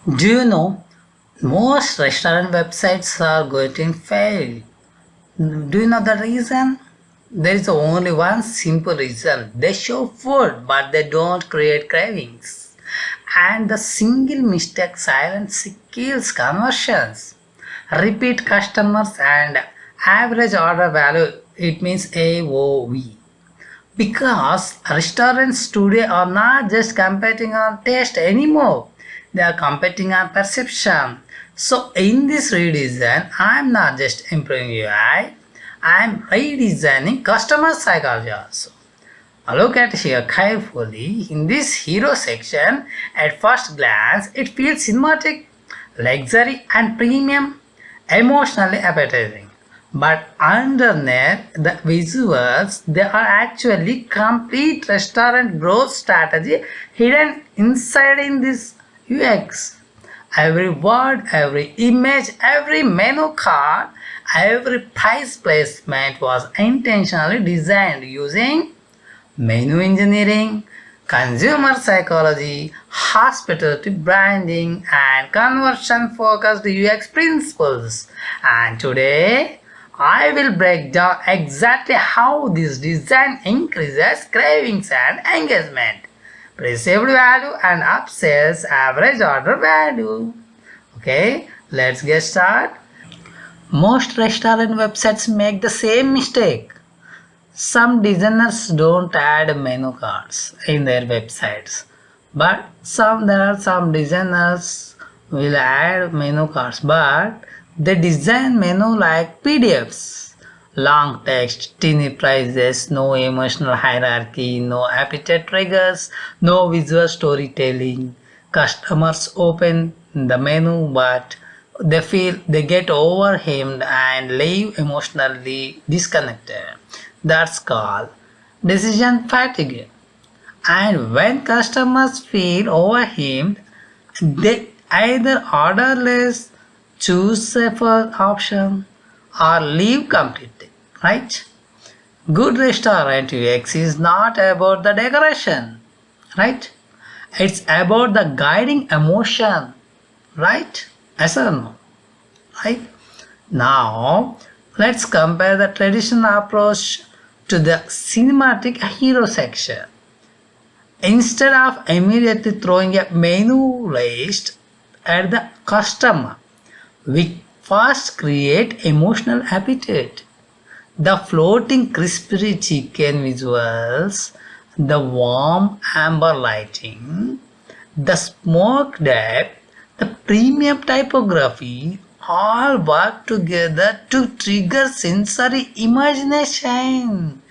Do you know most restaurant websites are going to fail? Do you know the reason? There is only one simple reason. They show food, but they don't create cravings. And the single mistake silence kills conversions. Repeat customers and average order value, it means AOV. Because restaurants today are not just competing on taste anymore, they are competing on perception. So, in this redesign, I'm not just improving UI, I'm redesigning customer psychology also. Look at here carefully. In this hero section, at first glance, it feels cinematic, luxury, and premium, emotionally appetizing. But underneath the visuals, there are actually complete restaurant growth strategy hidden inside in this UX. Every word, every image, every menu card, every price placement was intentionally designed using menu engineering, consumer psychology, hospitality branding, and conversion focused UX principles. And today, I will break down exactly how this design increases cravings and engagement, perceived value, and upsells average order value. Okay, let's get started. Most restaurant websites make the same mistake. Some designers don't add menu cards in their websites, but there are some designers will add menu cards, but they design menu like PDFs. Long text, teeny prices, no emotional hierarchy, no appetite triggers, no visual storytelling. Customers open the menu, but they get overwhelmed and leave emotionally disconnected. That's called decision fatigue. And when customers feel overwhelmed, they either order less, choose safer option, or leave completely. Right? Good restaurant UX is not about the decoration. Right? It's about the guiding emotion. Right? Yes or no? Right? Now, let's compare the traditional approach to the cinematic hero section. Instead of immediately throwing a menu list at the customer, we first create emotional appetite. The floating crispy chicken visuals, the warm amber lighting, the smoke depth, the premium typography all work together to trigger sensory imagination.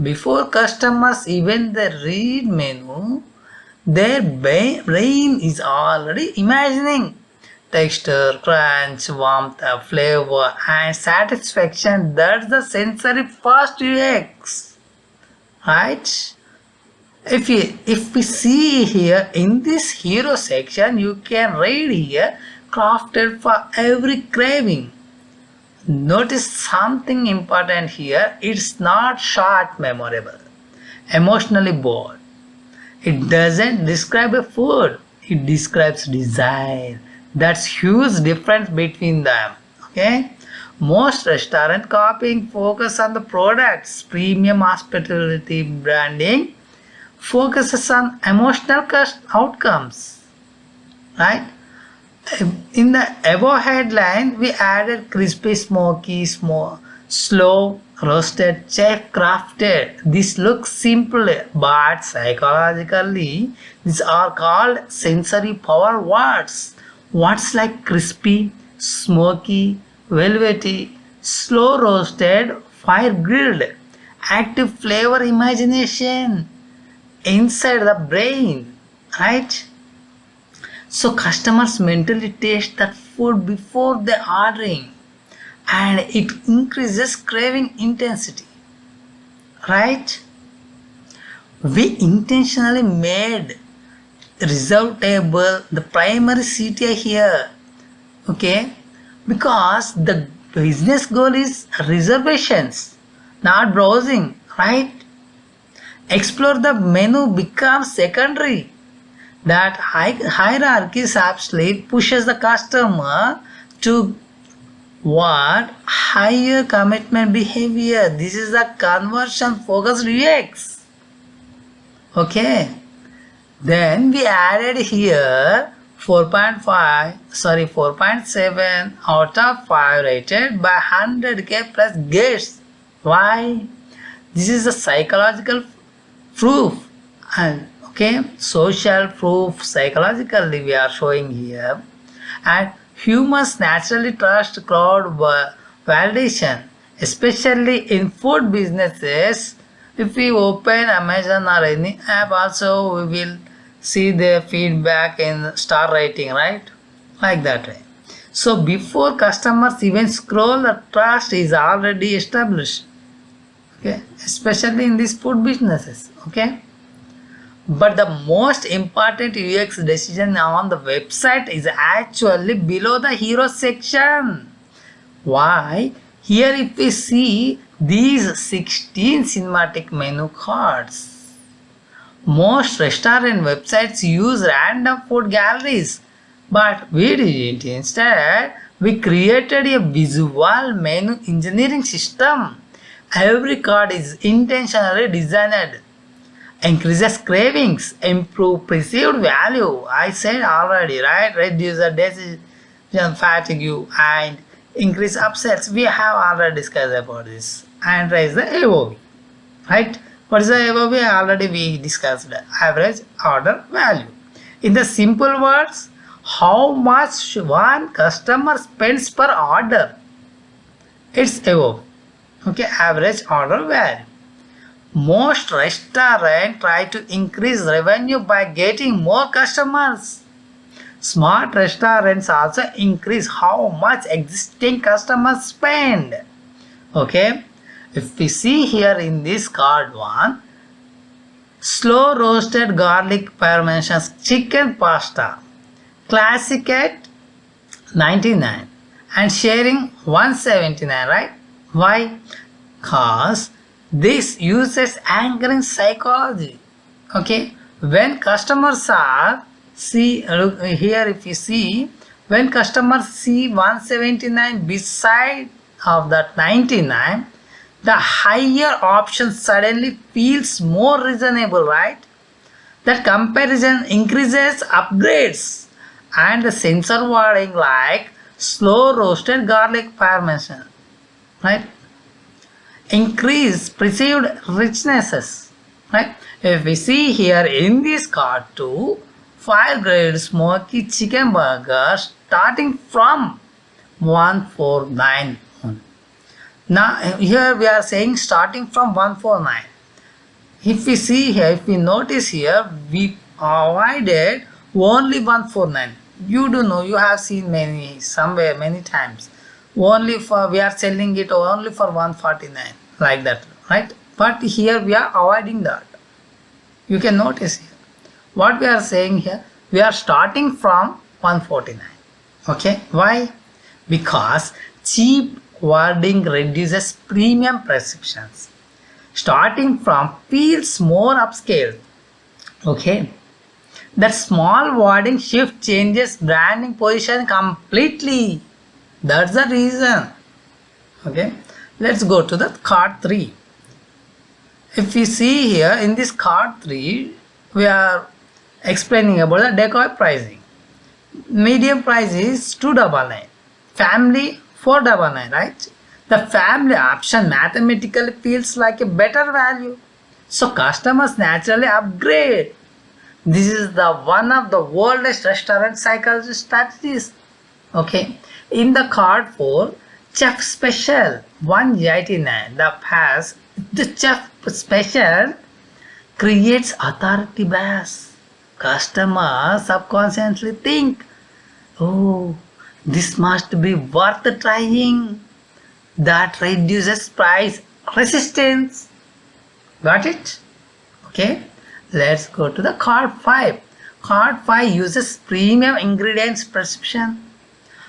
Before customers even they read menu, their brain is already imagining texture, crunch, warmth, flavor, and satisfaction. That's the sensory first UX, right? If we see here in this hero section, you can read here crafted for every craving. Notice something important here. It's not short memorable, emotionally bored. It doesn't describe a food. It describes design. That's huge difference between them. Okay. Most restaurant copying focus on the products. Premium hospitality branding focuses on emotional outcomes. Right? In the above headline, we added crispy, smoky, slow roasted, chef crafted. This looks simple, but psychologically, these are called sensory power words. Words like crispy, smoky, velvety, slow roasted, fire grilled, active flavor imagination inside the brain, right? So customers mentally taste that food before they ordering, and it increases craving intensity, right? We intentionally made reserve table the primary CTI here, okay? Because the business goal is reservations, not browsing, right? Explore the menu becomes secondary. That hierarchy actually pushes the customer to what higher commitment behavior. This is the conversion focused UX. Okay. Then we added here 4.7 out of 5 rated by 100k plus guests. Why? This is a psychological proof and okay, social proof psychologically we are showing here. And humans naturally trust crowd validation, especially in food businesses. If we open Amazon or any app also, we will see the feedback in star rating, right? Like that way. So before customers even scroll, the trust is already established. Okay, especially in these food businesses. Okay. But the most important UX decision on the website is actually below the hero section. Why? Here if we see these 16 cinematic menu cards. Most restaurant websites use random food galleries, but we didn't. Instead, we created a visual menu engineering system. Every card is intentionally designed. Increases cravings, improve perceived value. I said already, right? Reduce the decision fatigue and increase upsells. We have already discussed about this. And raise the AOV, right? What is the AOV? Already we discussed average order value. In the simple words, how much one customer spends per order. It's AOV. Okay, average order value. Most restaurants try to increase revenue by getting more customers. Smart restaurants also increase how much existing customers spend. Okay, if we see here in this card one, slow roasted garlic parmesan chicken pasta, classic at 99 and sharing 179, right? Why? Cause this uses anchoring psychology. Okay, when customers are look here if you see, when customers see 179 beside of that 99, the higher option suddenly feels more reasonable, right? That comparison increases upgrades and the sensor wording like slow roasted garlic parmesan, right? Increase perceived richnesses, right? If we see here in this card too, 5 grade smoky chicken burger starting from 149. Now here we are saying starting from 149. If we see here, if we notice here, we avoided only 149. You do know, you have seen many somewhere many times. Only for we are selling it only for 149 like that, right? But here we are avoiding that. You can notice here. What we are saying here, we are starting from 149. Okay, why? Because cheap wording reduces premium perceptions. Starting from feels more upscale. Okay, that small wording shift changes branding position completely. That's the reason. Okay, let's go to the card 3. If we see here in this card 3, we are explaining about the decoy pricing. Medium price is 299, family 499, right? The family option mathematically feels like a better value, so customers naturally upgrade. This is the one of the oldest restaurant psychology strategies. Okay, in the card 4, chef special 189, the chef special creates authority bias. Customers subconsciously think, oh, this must be worth trying. That reduces price resistance. Got it? Okay, let's go to the card 5. Card 5 uses premium ingredients perception.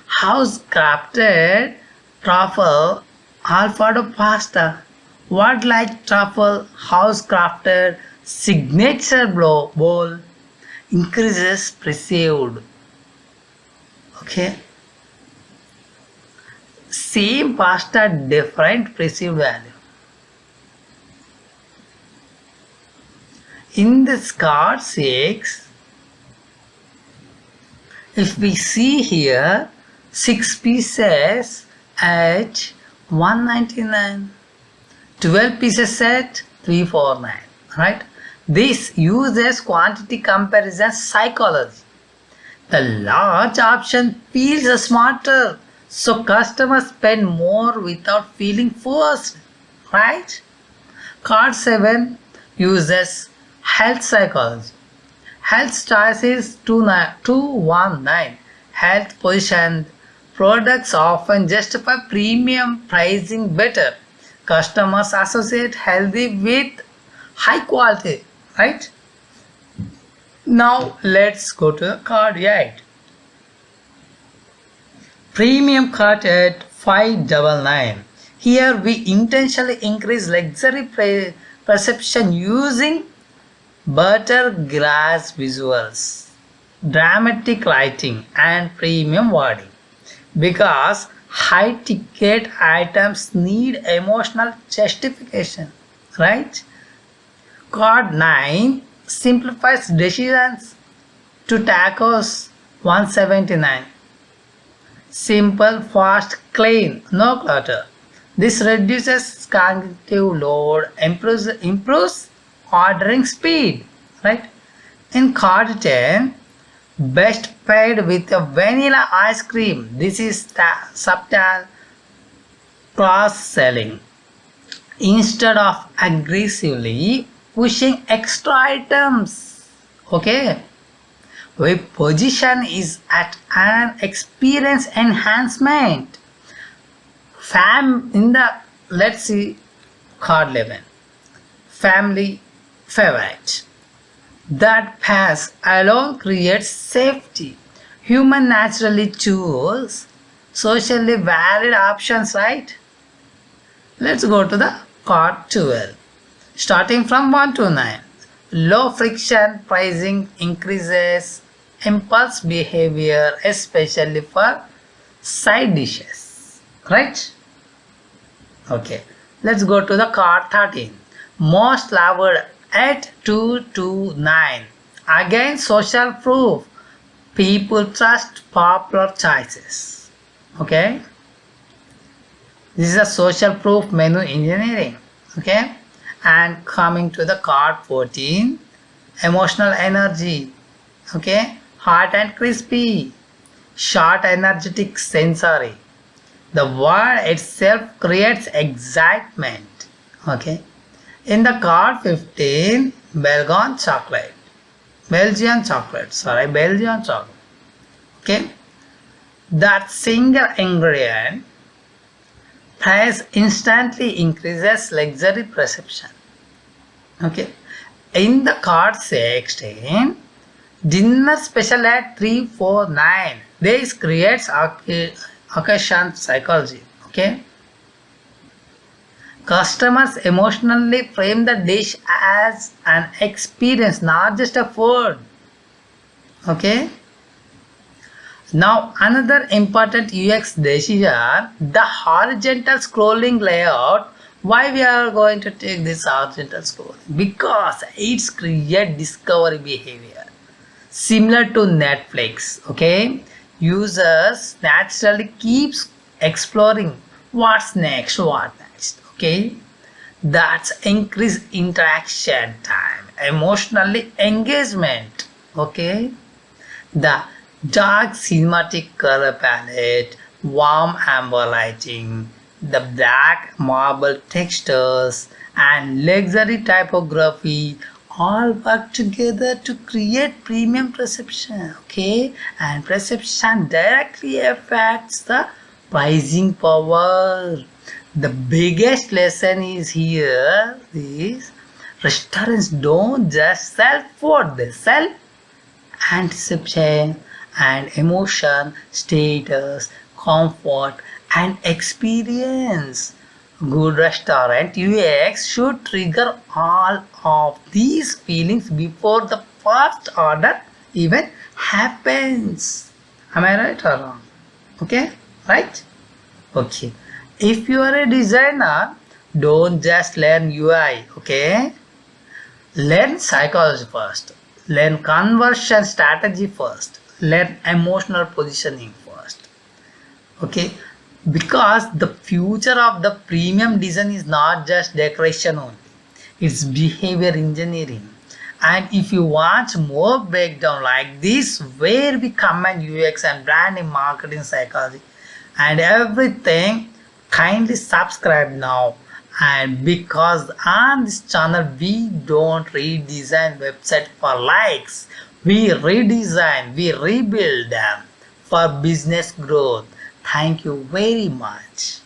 House crafted truffle alfredo pasta. What like truffle house crafted signature bowl? increases perceived. Okay, same pasta, different perceived value. In this card 6, if we see here 6 pieces at 199, 12 pieces at 349, right? This uses quantity comparison psychology. The large option feels smarter, so customers spend more without feeling forced, right? Card 7 uses health psychology. Health choice is 219. Health positioned products often justify premium pricing better. Customers associate healthy with high quality, right? Now let's go to card 8. Premium card at 599. Here we intentionally increase luxury perception using butter glass visuals, dramatic lighting and premium wording. Because high ticket items need emotional justification, right? Card 9 simplifies decisions to tacos 179. Simple, fast, clean, no clutter. This reduces cognitive load, improves ordering speed, right? In card 10, best paired with a vanilla ice cream. This is the subtle cross selling. Instead of aggressively pushing extra items, okay, we position is at an experience enhancement. In the, let's see, card 11, family favorite. That pass alone creates safety. Human naturally choose socially valid options, right? Let's go to the card 12. Starting from 1 to 9. Low friction pricing increases impulse behavior, especially for side dishes, right? Okay, let's go to the card 13. Most loved at 229. Again, social proof. People trust popular choices. Okay, this is a social proof menu engineering. Okay, and coming to the card 14, emotional energy. Okay, hot and crispy, short, energetic, sensory. The word itself creates excitement. Okay, in the card 15, Belgian chocolate. Belgian chocolate. Okay, that single ingredient price instantly increases luxury perception. Okay, in the card 16, dinner special at 349. This creates occasion psychology. Okay, customers emotionally frame the dish as an experience, not just a food. Okay. Now another important UX decision, the horizontal scrolling layout. Why we are going to take this horizontal scrolling? Because it's create discovery behavior similar to Netflix. Okay, users naturally keeps exploring what's next, what next. Okay, that's increase interaction time, emotionally engagement. Okay, the dark cinematic color palette, warm amber lighting, the black marble textures, and luxury typography all work together to create premium perception. Okay, and perception directly affects the pricing power. The biggest lesson is here is restaurants don't just sell food, they sell anticipation and emotion, status, comfort, and experience. Good restaurant UX should trigger all of these feelings before the first order even happens. Am I right or wrong? Okay, right? Okay. If you are a designer, don't just learn UI, okay? Learn psychology first. Learn conversion strategy first. Learn emotional positioning first. Okay, because the future of the premium design is not just decoration only, it's behavior engineering. And if you want more breakdown like this where we combine UX and branding, marketing, psychology and everything, kindly subscribe now. And because on this channel we don't redesign website for likes, we redesign, we rebuild them for business growth. Thank you very much.